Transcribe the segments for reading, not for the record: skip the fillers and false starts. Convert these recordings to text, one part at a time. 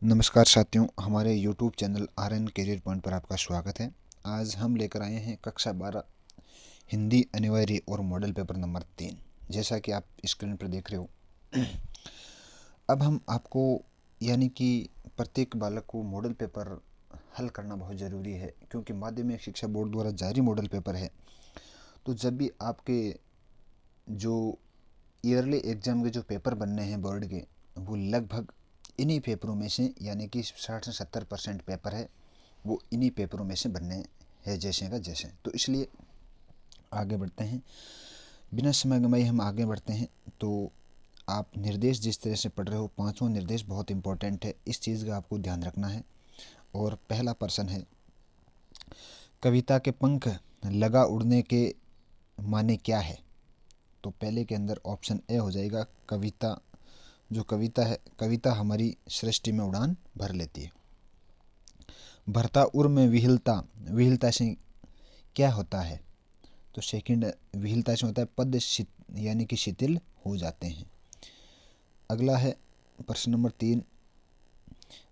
नमस्कार साथियों, हमारे YouTube channel RN career point पर आपका स्वागत है। आज हम लेकर आए हैं कक्षा 12 हिंदी अनिवार्य और मॉडल पेपर नंबर 3। जैसा कि आप स्क्रीन पर देख रहे हो, अब हम आपको यानी कि प्रत्येक बालक को मॉडल पेपर हल करना बहुत ज़रूरी है, क्योंकि माध्यमिक शिक्षा बोर्ड द्वारा जारी मॉडल पेपर है। तो जब भी आपके जो ईयरली एग्ज़ाम के जो पेपर बनने हैं बोर्ड के, वो लगभग इन्हीं पेपरों में से यानी कि 60 से 70% पेपर है वो इन्हीं पेपरों में से बनने हैं, जैसे का जैसे। तो इसलिए आगे बढ़ते हैं, बिना समय गंवाए हम आगे बढ़ते हैं। तो आप निर्देश जिस तरह से पढ़ रहे हो, पांचों निर्देश बहुत इंपॉर्टेंट है, इस चीज़ का आपको ध्यान रखना है। और पहला प्रश्न है, कविता के पंख लगा उड़ने के माने क्या है? तो पहले के अंदर ऑप्शन ए हो जाएगा, कविता जो कविता है, कविता हमारी सृष्टि में उड़ान भर लेती है। भरता उर में विहिलता, विहिलता से क्या होता है? तो सेकंड, विहिलता से होता है पद यानी कि शिथिल हो जाते हैं। अगला है प्रश्न नंबर 3,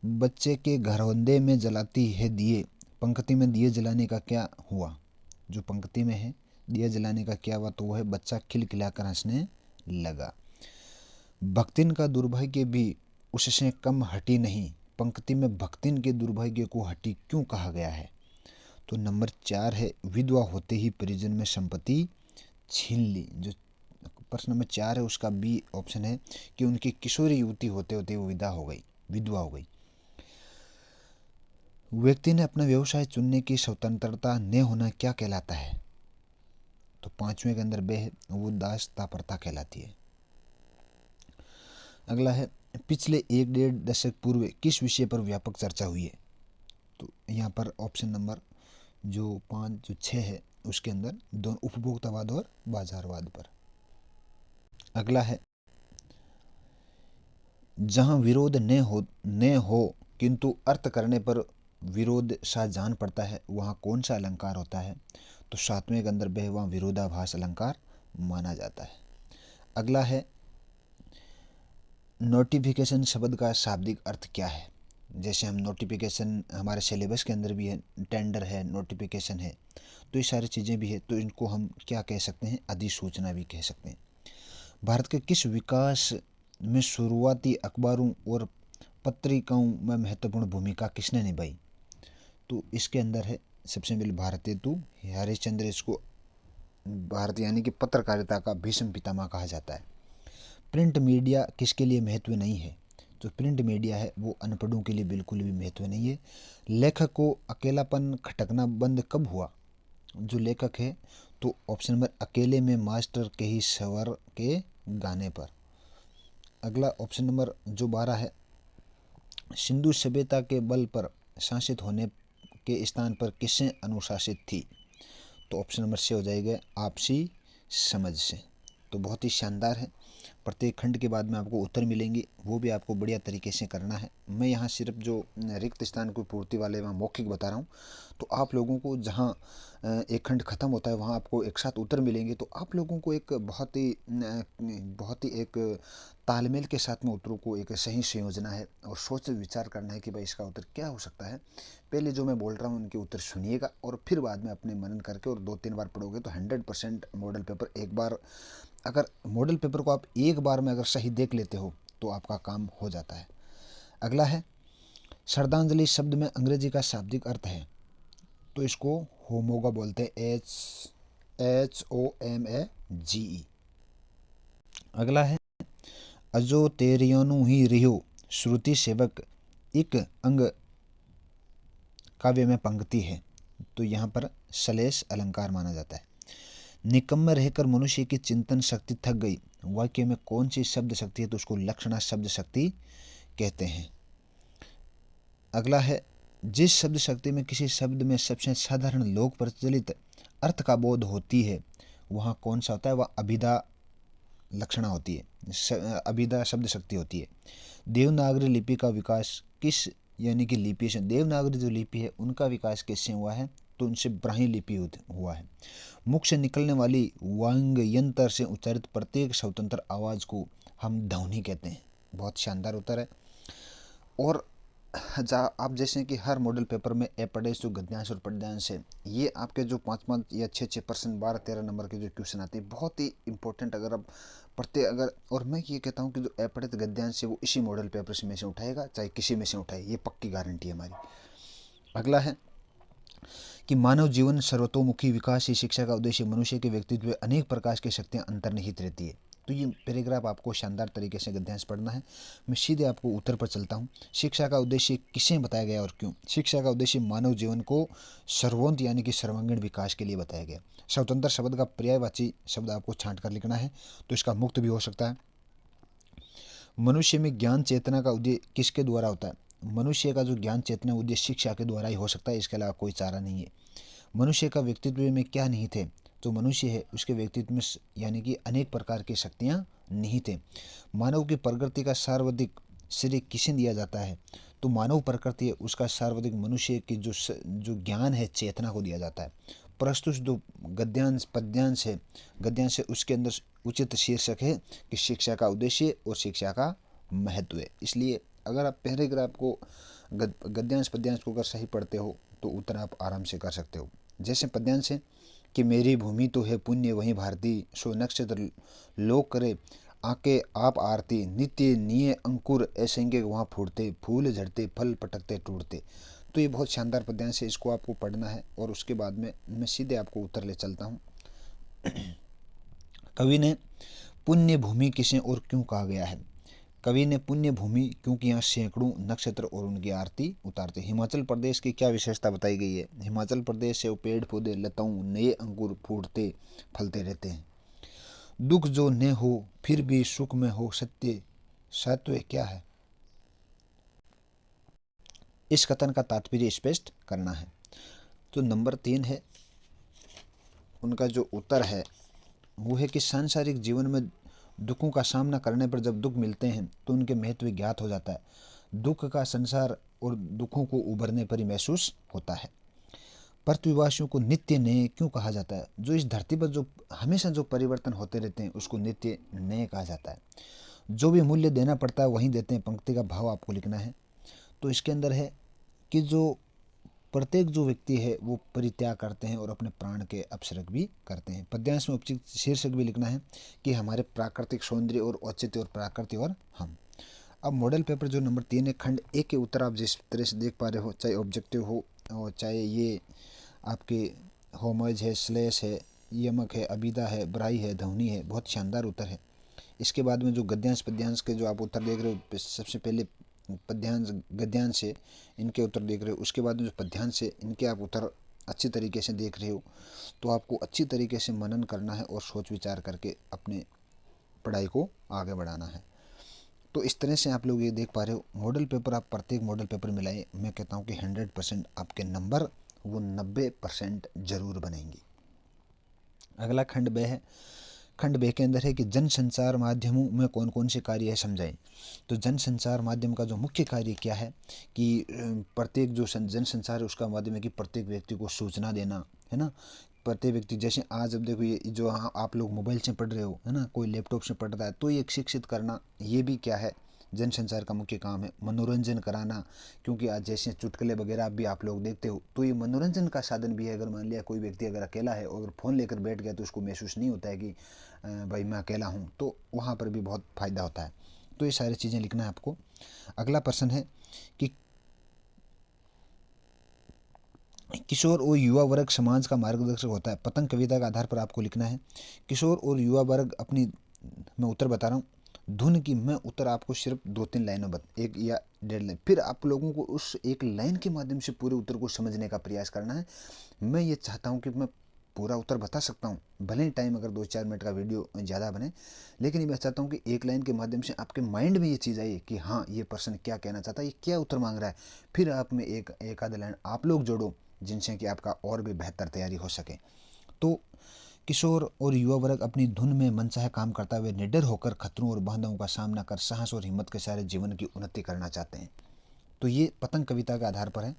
बच्चे के घरौंदे में जलाती है दिए, पंक्ति में दिए जलाने का क्या हुआ? जो पंक्ति में है दिए जलाने का क्या हुआ, तो वह है बच्चा खिलखिलाकर हंसने लगा। भक्तिन का दुर्भाग्य भी उससे कम हटी नहीं, पंक्ति में भक्तिन के दुर्भाग्य को हटी क्यों कहा गया है? तो नंबर 4 है, विधवा होते ही परिजन में संपत्ति छीन ली। जो प्रश्न नंबर 4 है उसका बी ऑप्शन है कि उनकी किशोरी युवती होते होते वो विधवा हो गई। व्यक्ति ने अपना व्यवसाय चुनने की स्वतंत्रता न होना क्या कहलाता है? तो पांचवें के अंदर बे है, वो दासता प्रथा कहलाती है। अगला है, पिछले 1-1.5 दशक पूर्व किस विषय पर व्यापक चर्चा हुई है? तो यहाँ पर ऑप्शन नंबर जो 5 जो 6 है उसके अंदर दोनों उपभोक्तावाद और बाजारवाद पर। अगला है, जहाँ विरोध न हो किंतु अर्थ करने पर विरोध सा जान पड़ता है, वहाँ कौन सा अलंकार होता है? तो 7वें के अंदर वह वहाँ विरोधाभास अलंकार माना जाता है। अगला है, नोटिफिकेशन शब्द का शाब्दिक अर्थ क्या है? जैसे हम नोटिफिकेशन हमारे सिलेबस के अंदर भी है, टेंडर है, नोटिफिकेशन है, तो ये सारी चीज़ें भी है, तो इनको हम क्या कह सकते हैं? अधिसूचना भी कह सकते हैं। भारत के किस विकास में शुरुआती अखबारों और पत्रिकाओं में महत्वपूर्ण भूमिका किसने निभाई? तो इसके अंदर है सबसे पहले भारत हेतु हरिश्चंद्र, इसको भारत यानी कि पत्रकारिता का भीष्म पितामह कहा जाता है। प्रिंट मीडिया किसके लिए महत्व नहीं है? जो प्रिंट मीडिया है वो अनपढ़ों के लिए बिल्कुल भी महत्व नहीं है। लेखक को अकेलापन खटकना बंद कब हुआ? जो लेखक है, तो ऑप्शन नंबर अकेले में मास्टर के ही स्वर के गाने पर। अगला ऑप्शन नंबर जो 12 है, सिंधु सभ्यता के बल पर शासित होने के स्थान पर किससे अनुशासित थी? तो ऑप्शन नंबर से हो जाएगा आपसी समझ से। तो बहुत ही शानदार है। प्रत्येक खंड के बाद में आपको उत्तर मिलेंगे, वो भी आपको बढ़िया तरीके से करना है। मैं यहाँ सिर्फ जो रिक्त स्थान की पूर्ति वाले मैं मौखिक बता रहा हूँ, तो आप लोगों को जहाँ एक खंड खत्म होता है वहाँ आपको एक साथ उत्तर मिलेंगे, तो आप लोगों को एक बहुत ही एक तालमेल के साथ में उत्तरों को एक सही संयोजना है और सोच विचार करना है कि भाई इसका उत्तर क्या हो सकता है। पहले जो मैं बोल रहा हूँ उनके उत्तर सुनिएगा और फिर बाद में अपने मनन करके और 2-3 बार पढ़ोगे तो 100% मॉडल पेपर एक बार, अगर मॉडल पेपर को आप एक बार में अगर सही देख लेते हो तो आपका काम हो जाता है। अगला है, श्रद्धांजलि शब्द में अंग्रेजी का शाब्दिक अर्थ है, तो इसको होमोगा बोलते हैं, HOMAGE। अगला है, अजो तेरियानु ही रियो श्रुति सेवक एक अंग काव्य में पंक्ति है, तो यहाँ पर सलेश अलंकार माना जाता है। निकम्मे रहकर मनुष्य की चिंतन शक्ति थक गई, वाक्य में कौन सी शब्द शक्ति है? तो उसको लक्षणा शब्द शक्ति कहते हैं। अगला है, जिस शब्द शक्ति में किसी शब्द में सबसे साधारण लोक प्रचलित अर्थ का बोध होती है, वहाँ कौन सा होता है? वह अभिधा लक्षणा होती है, अभिधा शब्द शक्ति होती है। देवनागरी लिपि का विकास किस यानी कि लिपि से, देवनागरी जो लिपि है उनका विकास किससे हुआ है? तो उनसे ब्राह्मी लिपि हुआ है। मुख से निकलने वाली वांग यंत्र से उच्चारित प्रत्येक स्वतंत्र आवाज़ को हम ध्वनि कहते हैं। बहुत शानदार उत्तर है। और आप जैसे कि हर मॉडल पेपर में अपडेट्स जो गद्यांश और पद्यांश है, ये आपके जो 5-5 या 6-6% 12-13 नंबर के जो क्वेश्चन आते हैं, बहुत ही इंपॉर्टेंट अगर आप पढ़ते अगर। और मैं ये कहता हूँ कि जो अपडेट गद्यांश है वो इसी मॉडल पेपर से में से उठाएगा, चाहे किसी में से उठाए, ये पक्की गारंटी है हमारी। अगला है कि मानव जीवन सर्वतोमुखी विकास ही शिक्षा का उद्देश्य, मनुष्य के व्यक्तित्व में अनेक प्रकार की शक्तियाँ अंतर्निहित रहती है। तो ये पैराग्राफ आपको शानदार तरीके से गद्यांश पढ़ना है। मैं सीधे आपको उत्तर पर चलता हूँ। शिक्षा का उद्देश्य किसे बताया गया और क्यों? शिक्षा का उद्देश्य मानव जीवन को सर्वोन्नत यानी कि सर्वांगीण विकास के लिए बताया गया। स्वतंत्र शब्द का पर्यायवाची शब्द आपको छांट कर लिखना है, तो इसका मुक्त भी हो सकता है। मनुष्य में ज्ञान चेतना का उदय किसके द्वारा होता है? मनुष्य का जो ज्ञान चेतना उदय शिक्षा के द्वारा ही हो सकता है, इसके अलावा कोई चारा नहीं है। मनुष्य का व्यक्तित्व में क्या निहित है? जो मनुष्य है उसके व्यक्तित्व में यानी कि अनेक प्रकार की शक्तियाँ निहित है। मानव की प्रकृति का सर्वाधिक श्रेय किसे दिया जाता है? तो मानव प्रकृति है उसका सर्वाधिक मनुष्य की जो ज्ञान है चेतना को दिया जाता है। प्रस्तुत जो गद्यांश पद्यांश है, गद्यांश है उसके अंदर उचित शीर्षक है कि शिक्षा का उद्देश्य और शिक्षा का महत्व है। इसलिए अगर आप पैराग्राफ को गद्यांश पद्यांश को अगर सही पढ़ते हो तो उत्तर आप आराम से कर सकते हो। जैसे पद्यांश है कि मेरी भूमि तो है पुण्य वहीं भारती, सो नक्षत्र लोक करे आके आप आरती, नित्य निये अंकुर असंख्य वहाँ फूटते, फूल झड़ते फल पटकते टूटते। तो ये बहुत शानदार पद्यांश है, इसको आपको पढ़ना है और उसके बाद में मैं सीधे आपको उत्तर ले चलता हूँ। कवि ने पुण्य भूमि किसे और क्यों कहा गया है? कवि ने पुण्य भूमि क्योंकि यहाँ सैकड़ों नक्षत्र और उनकी आरती उतारते। हिमाचल प्रदेश की क्या विशेषता बताई गई है? हिमाचल प्रदेश से पेड़ पौधे लताओं नए अंकुर फूटते फलते रहते हैं। दुख जो न हो फिर भी सुख में हो सत्य सत्व क्या है? इस कथन का तात्पर्य स्पष्ट करना है। तो नंबर 3 है, उनका जो उत्तर है वो है कि सांसारिक जीवन में दुखों का सामना करने पर जब दुख मिलते हैं तो उनके महत्व ज्ञात हो जाता है। दुख का संसार और दुखों को उभरने पर ही महसूस होता है। पृथ्वीवासियों को नित्य नए क्यों कहा जाता है? जो इस धरती पर जो हमेशा जो परिवर्तन होते रहते हैं उसको नित्य नए कहा जाता है। जो भी मूल्य देना पड़ता है वहीं देते हैं, पंक्ति का भाव आपको लिखना है। तो इसके अंदर है कि जो प्रत्येक जो व्यक्ति है वो परित्याग करते हैं और अपने प्राण के अपसर्ग भी करते हैं। पद्यांश में उपयुक्त शीर्षक भी लिखना है कि हमारे प्राकृतिक सौंदर्य और औचित्य और प्रकृति और हम। अब मॉडल पेपर जो नंबर 3 है, खंड 1 के उत्तर आप जिस तरह से देख पा रहे हो, चाहे ऑब्जेक्टिव हो और चाहे ये आपके होमज है, श्लेष है, यमक है, अबिदा है, ब्राई है, ध्वनि है, बहुत शानदार उत्तर है। इसके बाद में जो गद्यांश पद्यांश के जो आप उत्तर देख रहे हो, सबसे पहले पद्यांश गद्यांश है इनके उत्तर देख रहे हो, उसके बाद में जो पद्यांश है इनके आप उत्तर अच्छी तरीके से देख रहे हो। तो आपको अच्छी तरीके से मनन करना है और सोच विचार करके अपने पढ़ाई को आगे बढ़ाना है। तो इस तरह से आप लोग ये देख पा रहे हो, मॉडल पेपर आप प्रत्येक मॉडल पेपर में लाए, मैं कहता हूँ कि 100% आपके नंबर वो 90% जरूर बनेंगे। अगला खंड ब है। खंड बे के अंदर है कि जन संचार माध्यमों में कौन कौन से कार्य है समझाएं। तो जन संचार माध्यम का जो मुख्य कार्य क्या है कि प्रत्येक जो जन संचार है उसका माध्यम है कि प्रत्येक व्यक्ति को सूचना देना, है ना। प्रत्येक व्यक्ति, जैसे आज अब देखो ये जो आप लोग मोबाइल से पढ़ रहे हो, है ना, कोई लैपटॉप से पढ़ रहा है, तो ये शिक्षित करना ये भी क्या है, जनसंचार का मुख्य काम है। मनोरंजन कराना, क्योंकि आज जैसे चुटकुले वगैरह भी आप लोग देखते हो तो ये मनोरंजन का साधन भी है। अगर मान लिया कोई व्यक्ति अगर अकेला है और फ़ोन लेकर बैठ गया तो उसको महसूस नहीं होता है कि भाई मैं अकेला हूँ, तो वहाँ पर भी बहुत फ़ायदा होता है। तो ये सारी चीज़ें लिखना है आपको। अगला प्रश्न है कि किशोर और युवा वर्ग समाज का मार्गदर्शक होता है। पतंग कविता के आधार पर आपको लिखना है किशोर और युवा वर्ग अपनी, मैं उत्तर बता रहा हूँ धुन की, मैं उत्तर आपको सिर्फ 2-3 लाइनों एक या 1.5 लाइन, फिर आप लोगों को उस एक लाइन के माध्यम से पूरे उत्तर को समझने का प्रयास करना है। मैं ये चाहता हूँ कि मैं पूरा उत्तर बता सकता हूँ, भले ही टाइम अगर 2-4 मिनट का वीडियो ज़्यादा बने, लेकिन मैं चाहता हूँ कि एक लाइन के माध्यम से आपके माइंड में ये चीज़ आई कि हाँ ये पर्सन क्या कहना चाहता है, ये क्या उत्तर मांग रहा है। फिर आप में एक आध लाइन आप लोग जोड़ो जिनसे कि आपका और भी बेहतर तैयारी हो सके। तो किशोर और युवा वर्ग अपनी धुन में मनचाहा काम करता हुए निडर होकर खतरों और बाधाओं का सामना कर साहस और हिम्मत के सारे जीवन की उन्नति करना चाहते हैं। तो ये पतंग कविता के आधार पर है।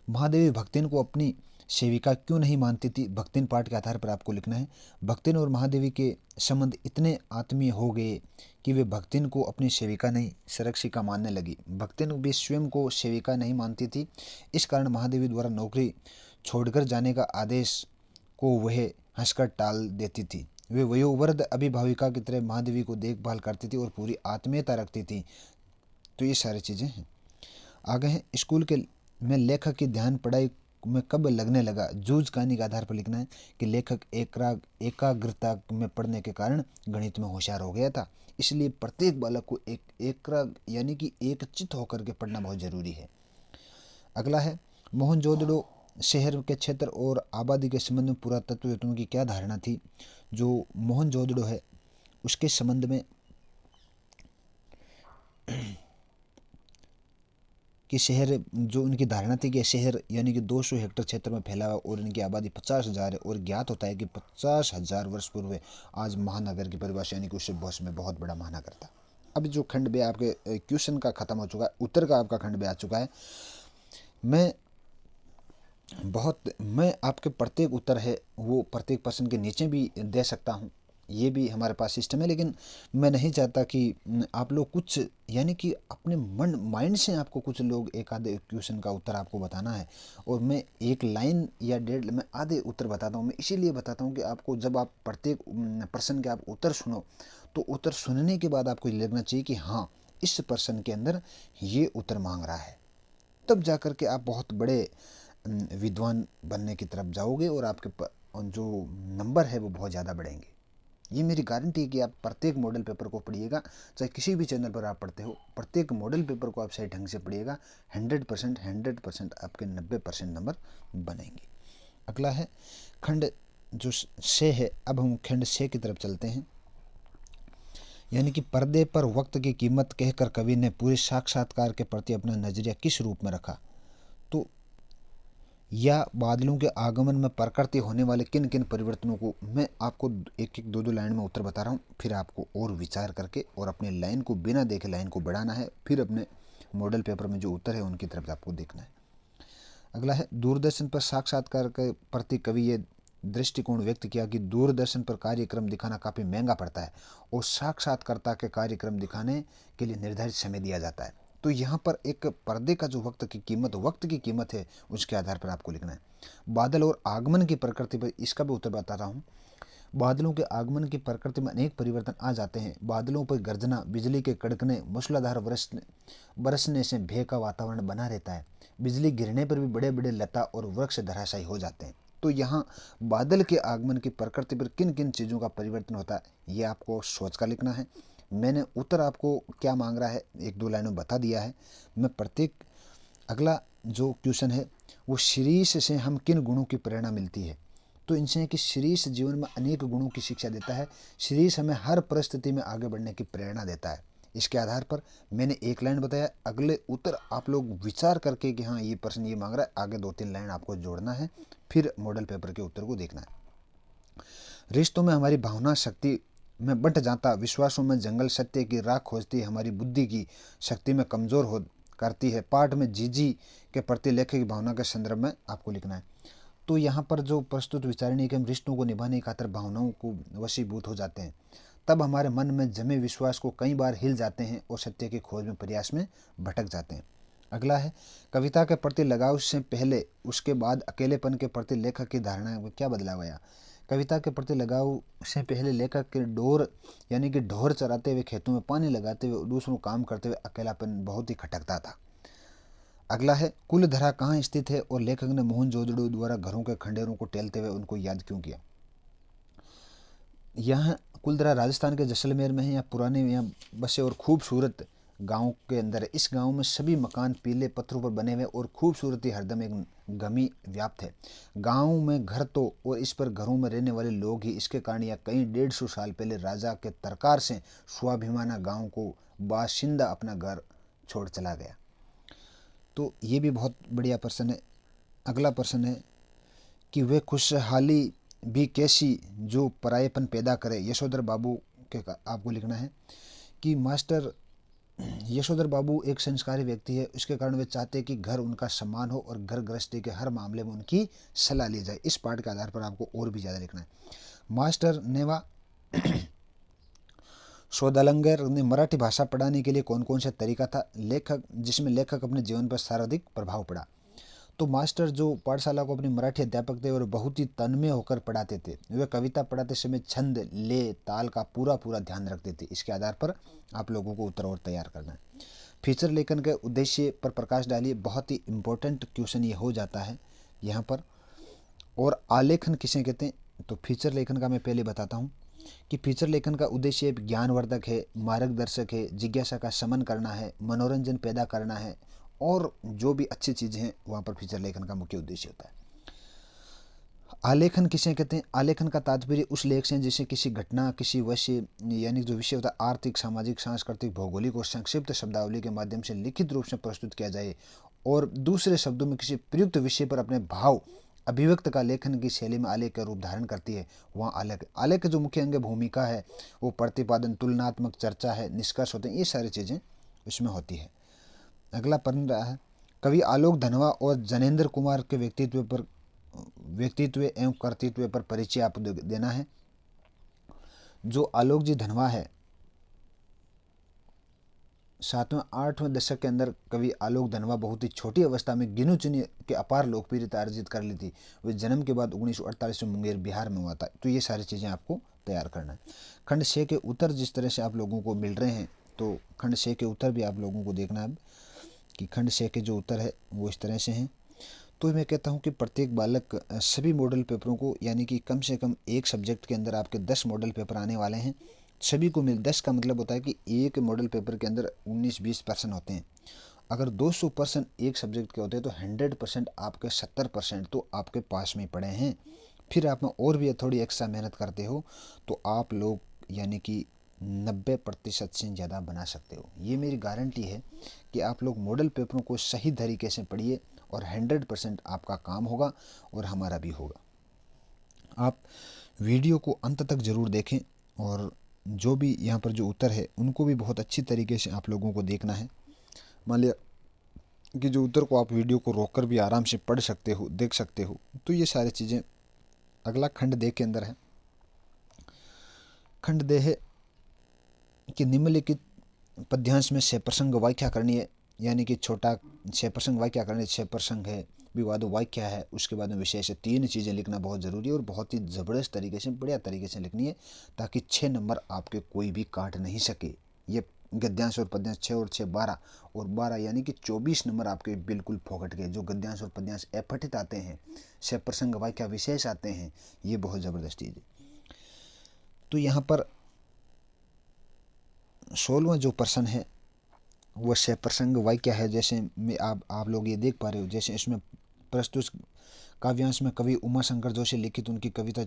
महादेवी भक्तिन को अपनी सेविका क्यों नहीं मानती थी? भक्तिन पाठ के आधार पर आपको लिखना है। भक्तिन और महादेवी के संबंध इतने आत्मीय हो गए कि वे भक्तिन को अपनी सेविका नहीं संरक्षिका मानने लगी। भक्तिन भी स्वयं को सेविका नहीं मानती थी। इस कारण महादेवी द्वारा नौकरी छोड़कर जाने का आदेश को वह हंसकर टाल देती थी। वे वयोवृद्ध अभिभाविका की तरह महादेवी को देखभाल करती थी और पूरी आत्मीयता रखती थी। तो ये सारी चीज़ें हैं। आगे हैं स्कूल के में लेखक की ध्यान पढ़ाई में कब लगने लगा? जूझ कहानी के आधार पर लिखना है कि लेखक एकाग्रता में पढ़ने के कारण गणित में होशियार हो गया था, इसलिए प्रत्येक बालक को यानी कि एकचित्त होकर के पढ़ना बहुत जरूरी है। अगला है मोहनजोदड़ो शहर के क्षेत्र और आबादी के संबंध में पुरातत्वविदों की क्या धारणा थी? जो मोहनजोदड़ो है उसके संबंध में कि शहर, जो उनकी धारणा थी कि शहर यानी कि 200 हेक्टेयर क्षेत्र में फैला हुआ और इनकी आबादी 50,000 है, और ज्ञात होता है कि 50,000 वर्ष पूर्व आज महानगर की परिभाषा यानी कि उससे बहुत बड़ा महानगर था। अब जो खंड बे आपके क्वेश्चन का खत्म हो चुका है, उत्तर का आपका खंड बे आ चुका है। मैं आपके प्रत्येक उत्तर है वो प्रत्येक प्रश्न के नीचे भी दे सकता हूँ, ये भी हमारे पास सिस्टम है, लेकिन मैं नहीं चाहता कि आप लोग कुछ यानी कि अपने माइंड से आपको कुछ लोग एक आधे क्वेश्चन का उत्तर आपको बताना है, और मैं एक लाइन या डेढ़ मैं आधे उत्तर बताता हूँ। मैं इसीलिए बताता हूँ कि आपको जब आप प्रत्येक प्रश्न के आप उत्तर सुनो तो उत्तर सुनने के बाद आपको ये लगना चाहिए कि हाँ इस प्रश्न के अंदर ये उत्तर मांग रहा है, तब जाकर के आप बहुत बड़े विद्वान बनने की तरफ जाओगे और आपके जो नंबर है वो बहुत ज़्यादा बढ़ेंगे। ये मेरी गारंटी है कि आप प्रत्येक मॉडल पेपर को पढ़िएगा, चाहे किसी भी चैनल पर आप पढ़ते हो, प्रत्येक मॉडल पेपर को आप सही ढंग से पढ़िएगा, 100% आपके 90% नंबर बनेंगे। अगला है खंड जो से है। अब हम खंड से की तरफ चलते हैं, यानी कि पर्दे पर वक्त की कीमत कहकर कवि ने पूरे साक्षात्कार के प्रति अपना नजरिया किस रूप में रखा? तो या बादलों के आगमन में प्रकृति होने वाले किन किन परिवर्तनों को, मैं आपको एक एक दो दो लाइन में उत्तर बता रहा हूँ, फिर आपको और विचार करके और अपनी लाइन को बिना देखे लाइन को बढ़ाना है, फिर अपने मॉडल पेपर में जो उत्तर है उनकी तरफ आपको देखना है। अगला है दूरदर्शन पर साक्षात्कार के प्रति कवि ये दृष्टिकोण व्यक्त किया कि दूरदर्शन पर कार्यक्रम दिखाना काफ़ी महंगा पड़ता है और साक्षात्कारता के कार्यक्रम दिखाने के लिए निर्धारित समय दिया जाता है। तो यहाँ पर एक पर्दे का जो वक्त की कीमत है उसके आधार पर आपको लिखना है। बादल और आगमन की प्रकृति पर इसका भी उत्तर बताता हूँ। बादलों के आगमन की प्रकृति में अनेक परिवर्तन आ जाते हैं। बादलों पर गर्जना, बिजली के कड़कने, मूसलाधार बरसने से भय का वातावरण बना रहता है। बिजली गिरने पर भी बड़े बड़े लता और वृक्ष धराशायी हो जाते हैं। तो यहाँ बादल के आगमन की प्रकृति पर किन किन चीज़ों का परिवर्तन होता है ये आपको सोच कर लिखना है। मैंने उत्तर आपको क्या मांग रहा है एक दो लाइनों बता दिया है। मैं प्रत्येक अगला जो क्वेश्चन है वो शीरीष से हम किन गुणों की प्रेरणा मिलती है? तो इनसे है कि शीरीष जीवन में अनेक गुणों की शिक्षा देता है। शीरीष हमें हर परिस्थिति में आगे बढ़ने की प्रेरणा देता है। इसके आधार पर मैंने एक लाइन बताया, अगले उत्तर आप लोग विचार करके कि हाँ ये प्रश्न ये मांग रहा है, आगे दो तीन लाइन आपको जोड़ना है, फिर मॉडल पेपर के उत्तर को देखना है। रिश्तों में हमारी भावना शक्ति में बंट जाता, विश्वासों में जंगल सत्य की राख खोजती, हमारी बुद्धि की शक्ति में कमज़ोर हो करती है। पाठ में जीजी के प्रति लेखक की भावना के संदर्भ में आपको लिखना है। तो यहाँ पर जो प्रस्तुत विचारणी कि हम रिश्तों को निभाने की खातिर भावनाओं को वशीभूत हो जाते हैं, तब हमारे मन में जमे विश्वास को कई बार हिल जाते हैं और सत्य की खोज में प्रयास में भटक जाते हैं। अगला है कविता के प्रति लगाव से पहले उसके बाद अकेलेपन के प्रति लेखक की धारणा में क्या बदलाव आया? कविता के प्रति लगाव से पहले लेखक के यानी कि ढोर चराते हुए, खेतों में पानी लगाते हुए, दूसरों काम करते हुए अकेलापन बहुत ही खटकता था। अगला है कुलधरा कहाँ स्थित है और लेखक ने मोहनजोदड़ो द्वारा घरों के खंडेरों को टहलते हुए उनको याद क्यों किया? यह कुलधरा राजस्थान के जैसलमेर में है। यहाँ पुराने यहाँ बसे और खूबसूरत गांव के अंदर है। इस गांव में सभी मकान पीले पत्थरों पर बने हुए और खूबसूरती हरदम एक गमी व्याप्त है। गांव में घर तो और इस पर घरों में रहने वाले लोग ही, इसके कारण यह कई 150 साल पहले राजा के तरकार से स्वाभिमाना गांव को बाशिंदा अपना घर छोड़ चला गया। तो ये भी बहुत बढ़िया प्रश्न है। अगला प्रश्न है कि वे खुशहाली भी कैसी जो परायेपन पैदा करे? यशोधर बाबू के आपको लिखना है कि मास्टर यशोधर बाबू एक संस्कारी व्यक्ति है, इसके कारण वे चाहते हैं कि घर उनका सम्मान हो और घर गृहस्थी के हर मामले में उनकी सलाह ली जाए। इस पाठ के आधार पर आपको और भी ज़्यादा लिखना है। मास्टर नेवा सोदालंगर ने मराठी भाषा पढ़ाने के लिए कौन कौन सा तरीका था, लेखक जिसमें लेखक अपने जीवन पर सर्वाधिक प्रभाव पड़ा। तो मास्टर जो पाठशाला को अपने मराठी अध्यापक थे और बहुत ही तन्मय होकर पढ़ाते थे। वे कविता पढ़ाते समय छंद, ले, ताल का पूरा पूरा ध्यान रखते थे। इसके आधार पर आप लोगों को उत्तर और तैयार करना है। फीचर लेखन के उद्देश्य पर प्रकाश डालिए। बहुत ही इंपॉर्टेंट क्वेश्चन ये हो जाता है यहाँ पर। और आलेखन किसे कहते हैं, तो फीचर लेखन का मैं पहले बताता हूँ कि फीचर लेखन का उद्देश्य ज्ञानवर्धक है, मार्गदर्शक है, जिज्ञासा का शमन करना है, मनोरंजन पैदा करना है और जो भी अच्छी चीज़ें हैं वहाँ पर फीचर लेखन का मुख्य उद्देश्य होता है। आलेखन किसे कहते हैं, आलेखन का तात्पर्य उस लेख से जिसे किसी घटना, किसी विषय यानी जो विषय होता है आर्थिक, सामाजिक, सांस्कृतिक, भौगोलिक और संक्षिप्त शब्दावली के माध्यम से लिखित रूप से प्रस्तुत किया जाए और दूसरे शब्दों में किसी प्रयुक्त विषय पर अपने भाव अभिव्यक्त का लेखन की शैली में आलेख का रूप धारण करती है, वहाँ आलेख। आलेख का जो मुख्य अंग भूमिका है वो प्रतिपादन, तुलनात्मक चर्चा है, निष्कर्ष होते हैं, ये सारी चीज़ें उसमें होती है। अगला प्रश्न रहा है, कवि आलोक धनवा और जनेंद्र कुमार के व्यक्तित्व एवं कर्तृत्व पर परिचय आप देना है। जो आलोक जी धनवा है, 7वें 8वें दशक के अंदर कवि आलोक धनवा बहुत ही छोटी अवस्था में गिनो चुनी के अपार लोकप्रियता अर्जित कर ली थी। वे जन्म के बाद 1948 में मुंगेर बिहार में हुआ था। तो ये सारी चीज़ें आपको तैयार करना है। खंड 6 के उत्तर जिस तरह से आप लोगों को मिल रहे हैं, तो खंड 6 के उत्तर भी आप लोगों को देखना है कि खंड 6 के जो उत्तर है वो इस तरह से हैं। तो मैं कहता हूँ कि प्रत्येक बालक सभी मॉडल पेपरों को, यानी कि कम से कम एक सब्जेक्ट के अंदर आपके 10 मॉडल पेपर आने वाले हैं, सभी को मिल 10 का मतलब होता है कि एक मॉडल पेपर के अंदर 19-20 पर्सन होते हैं। अगर 200 पर्सन एक सब्जेक्ट के होते हैं तो 100% आपके 70% तो आपके पास में पड़े हैं। फिर आप में और भी थोड़ी एक्स्ट्रा मेहनत करते हो तो आप लोग यानी कि 90% से ज़्यादा बना सकते हो। ये मेरी गारंटी है कि आप लोग मॉडल पेपरों को सही तरीके से पढ़िए और 100% आपका काम होगा और हमारा भी होगा। आप वीडियो को अंत तक ज़रूर देखें और जो भी यहाँ पर जो उत्तर है उनको भी बहुत अच्छी तरीके से आप लोगों को देखना है। मान लिया कि जो उत्तर को आप वीडियो को रोककर भी आराम से पढ़ सकते हो, देख सकते हो, तो ये सारी चीज़ें। अगला खंड दे के अंदर है। खंड दे है कि निम्नलिखित पद्यांश में 6 प्रसंग व्याख्या करनी है, यानी कि छोटा 6 प्रसंग व्याख्या करनी है। 6 प्रसंग है, विवाद व्याख्या है, उसके बाद में विशेष है। 3 चीज़ें लिखना बहुत ज़रूरी है और बहुत ही ज़बरदस्त तरीके से, बढ़िया तरीके से लिखनी है ताकि 6 नंबर आपके कोई भी काट नहीं सके। ये गद्यांश और पद्यांश 6 और 6 12 और 12 यानी कि 24 नंबर आपके बिल्कुल फोकट गए। जो गद्यांश और पद्यांश अपठित आते हैं, 6 प्रसंग वाक्य विशेष आते हैं, ये बहुत ज़बरदस्त चीज़ है। तो यहाँ पर 16वां जो प्रश्न है वो 6 प्रसंग वाक्य है। जैसे में आप लोग ये देख पा रहे हो, जैसे इसमें प्रस्तुत काव्यांश में कवि उमाशंकर जोशी लिखित उनकी कविता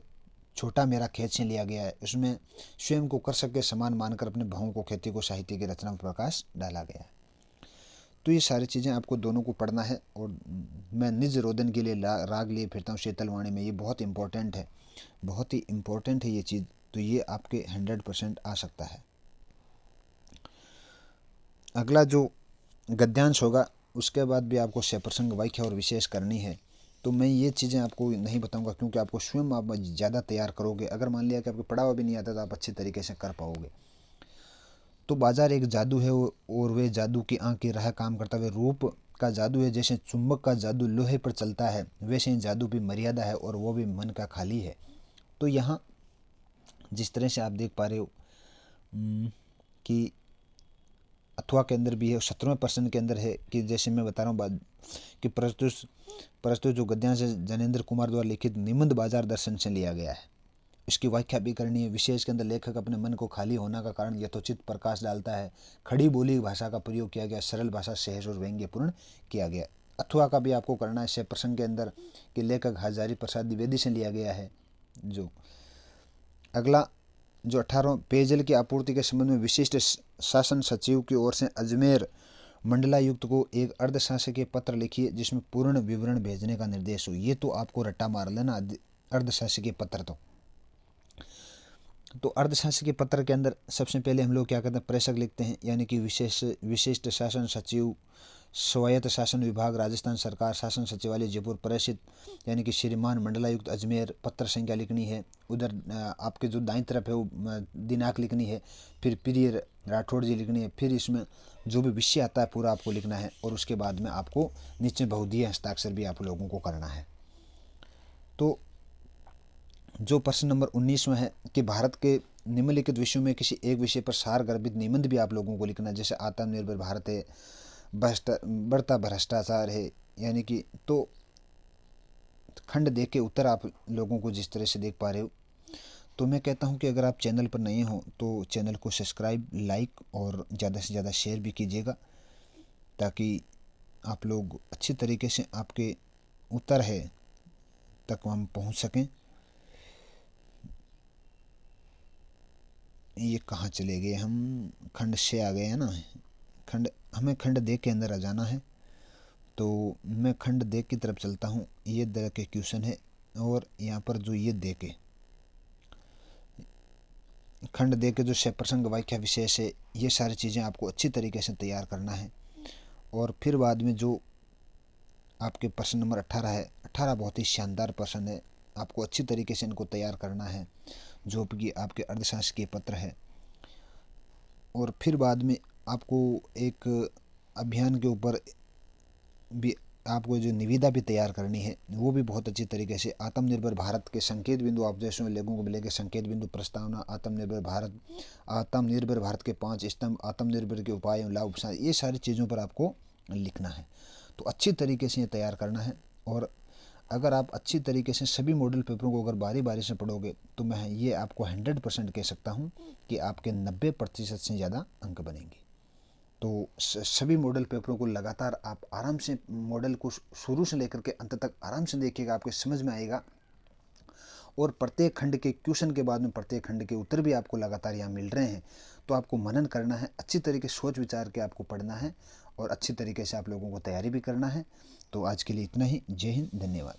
छोटा मेरा खेत से लिया गया है। उसमें स्वयं को कर सके समान मानकर अपने भावों को, खेती को साहित्य की रचना में प्रकाश डाला गया है। तो ये सारी चीज़ें आपको दोनों को पढ़ना है। और मैं निज रोदन के लिए राग लिए फिरता हूँ शीतलवाणी में, ये बहुत इंपॉर्टेंट है, बहुत ही इम्पोर्टेंट है ये चीज़। तो ये आपके 100% आ सकता है। अगला जो गद्यांश होगा उसके बाद भी आपको 6 प्रसंग वाक्य और विशेष करनी है। तो मैं ये चीज़ें आपको नहीं बताऊंगा क्योंकि आपको स्वयं आप ज़्यादा तैयार करोगे। अगर मान लिया कि आपको पढ़ा हुआ भी नहीं आता तो आप अच्छी तरीके से कर पाओगे। तो बाजार एक जादू है और वे जादू की आँख की राह काम करता है। रूप का जादू है, जैसे चुंबक का जादू लोहे पर चलता है वैसे ही जादू भी मर्यादा है और वो भी मन का खाली है। तो यहाँ जिस तरह से आप देख पा रहे हो कि अथवा के अंदर भी है, 17वें प्रश्न के अंदर है कि जैसे मैं बता रहा हूँ कि प्रस्तुत जो गद्यांश है जनेंद्र कुमार द्वारा लिखित निबंध बाजार दर्शन से लिया गया है। इसकी व्याख्या भी करनी है। विशेष के अंदर लेखक अपने मन को खाली होने का कारण यथोचित प्रकाश डालता है। खड़ी बोली भाषा का प्रयोग किया गया, सरल भाषा सहज और व्यंग्यपूर्ण किया गया। अथवा का भी आपको करना है 6 प्रसंग के अंदर कि लेखक हजारी प्रसाद द्विवेदी से लिया गया है। जो अगला जो 18वां पेयजल की आपूर्ति के संबंध में विशिष्ट शासन सचिव की ओर से अजमेर मंडलायुक्त को एक अर्धशासकीय पत्र लिखिए जिसमें पूर्ण विवरण भेजने का निर्देश हो। ये तो आपको रट्टा मार लेना, अर्धशासकीय पत्र। तो तो अर्थशास्त्र के पत्र के अंदर सबसे पहले हम लोग क्या करते हैं, प्रेषक लिखते हैं, यानी कि विशिष्ट शासन सचिव, स्वायत्त शासन विभाग राजस्थान सरकार, शासन सचिवालय जयपुर, प्रेषित यानी कि श्रीमान मंडलायुक्त अजमेर, पत्र संख्या लिखनी है। उधर आपके जो दाईं तरफ है वो दिनांक लिखनी है, फिर प्रिय राठौड़ जी लिखनी है, फिर इसमें जो भी विषय आता है पूरा आपको लिखना है, और उसके बाद में आपको नीचे बहुधीय हस्ताक्षर भी आप लोगों को करना है। तो जो प्रश्न नंबर 19 में है कि भारत के निम्नलिखित विषयों में किसी एक विषय पर सार गर्भित निबंध भी आप लोगों को लिखना है, जैसे आत्मनिर्भर भारत है, बढ़ता भ्रष्टाचार है, यानी कि तो खंड देख के उत्तर आप लोगों को जिस तरह से देख पा रहे हो। तो मैं कहता हूं कि अगर आप चैनल पर नए हो तो चैनल को सब्सक्राइब, लाइक और ज़्यादा से ज़्यादा शेयर भी कीजिएगा, ताकि आप लोग अच्छी तरीके से आपके उत्तर है तक हम पहुंच सकें। ये कहाँ चले गए, हम खंड से आ गए हैं ना, हमें खंड दे के अंदर आ जाना है। तो मैं खंड दे की तरफ चलता हूँ। ये तरह के क्वेश्चन है, और यहाँ पर जो ये दे के खंड दे के जो प्रसंग वाक्य विशेष है, ये सारी चीज़ें आपको अच्छी तरीके से तैयार करना है। और फिर बाद में जो आपके प्रश्न नंबर 18 है, 18 बहुत ही शानदार प्रश्न है, आपको अच्छी तरीके से इनको तैयार करना है, जो कि आपके अर्थशास्त्र के पत्र है। और फिर बाद में आपको एक अभियान के ऊपर भी आपको जो निविदा भी तैयार करनी है, वो भी बहुत अच्छी तरीके से। आत्मनिर्भर भारत के संकेत बिंदु आप जैसे लोगों को मिलेंगे, संकेत बिंदु, प्रस्तावना, आत्मनिर्भर भारत के 5 स्तंभ, आत्मनिर्भर के उपाय लाभ, ये सारी चीज़ों पर आपको लिखना है। तो अच्छी तरीके से ये तैयार करना है। और अगर आप अच्छी तरीके से सभी मॉडल पेपरों को अगर बारी बारी से पढ़ोगे तो मैं ये आपको 100% कह सकता हूँ कि आपके 90% से ज़्यादा अंक बनेंगे। तो सभी मॉडल पेपरों को लगातार आप आराम से मॉडल को शुरू से लेकर के अंत तक आराम से देखिएगा, आपके समझ में आएगा। और प्रत्येक खंड के क्वेश्चन के बाद में प्रत्येक खंड के उत्तर भी आपको लगातार यहाँ मिल रहे हैं। तो आपको मनन करना है, अच्छी तरीके से सोच विचार के आपको पढ़ना है, और अच्छी तरीके से आप लोगों को तैयारी भी करना है। तो आज के लिए इतना ही। जय हिंद, धन्यवाद।